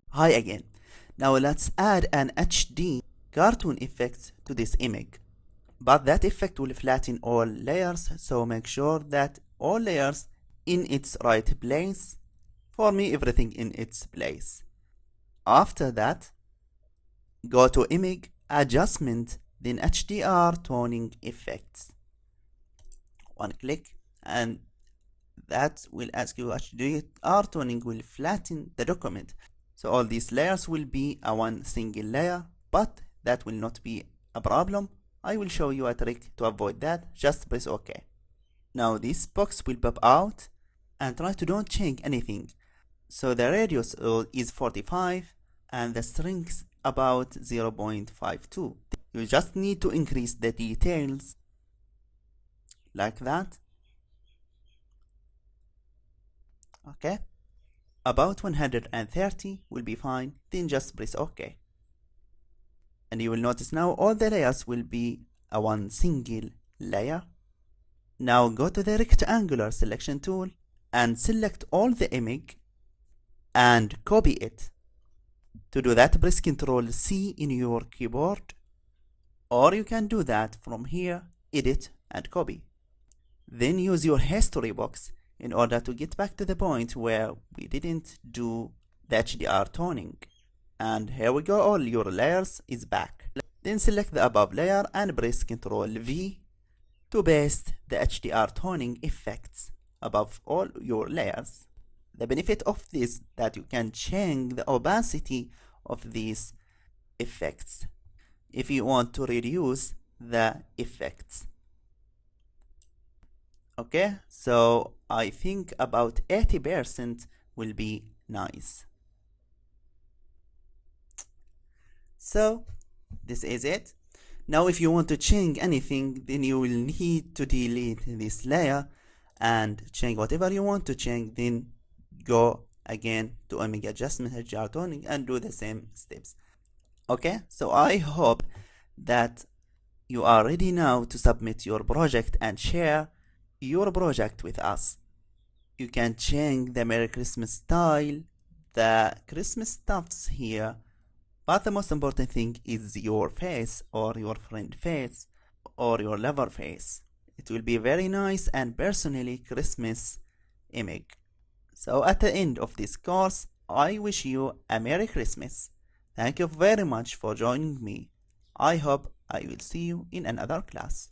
Hi again. Now let's add an HD cartoon effect to this image. But that effect will flatten all layers, so make sure that all layers in its right place. For me, everything in its place. After that, go to image, adjustment, then HDR toning effects. One click, and that will ask you HDR toning will flatten the document. So all these layers will be a one single layer, but that will not be a problem. I will show you a trick to avoid that. Just press OK. Now this box will pop out, and try to don't change anything. So the radius is 45 and the strength about 0.52. You just need to increase the details like that. Okay, about 130 will be fine, then just press OK. And you will notice now all the layers will be a one single layer. Now go to the rectangular selection tool and select all the image and copy it. To do that, press Ctrl C in your keyboard, or you can do that from here, edit and copy. Then use your history box in order to get back to the point where we didn't do the HDR toning. And here we go, all your layers is back. Then select the above layer and press Ctrl V to paste the HDR toning effects above all your layers. The benefit of this that you can change the opacity of these effects if you want to reduce the effects. Okay, so I think about 80% will be nice. So this is it. Now if you want to change anything, then you will need to delete this layer and change whatever you want to change, then go again to image adjustment, HDR toning, and do the same steps. Okay, so I hope that you are ready now to submit your project and share your project with us. You can change the Merry Christmas style, the Christmas stuffs here, but the most important thing is your face or your friend face or your lover face. It will be very nice and personally Christmas image. So at the end of this course, I wish you a Merry Christmas. Thank you very much for joining me. I hope I will see you in another class.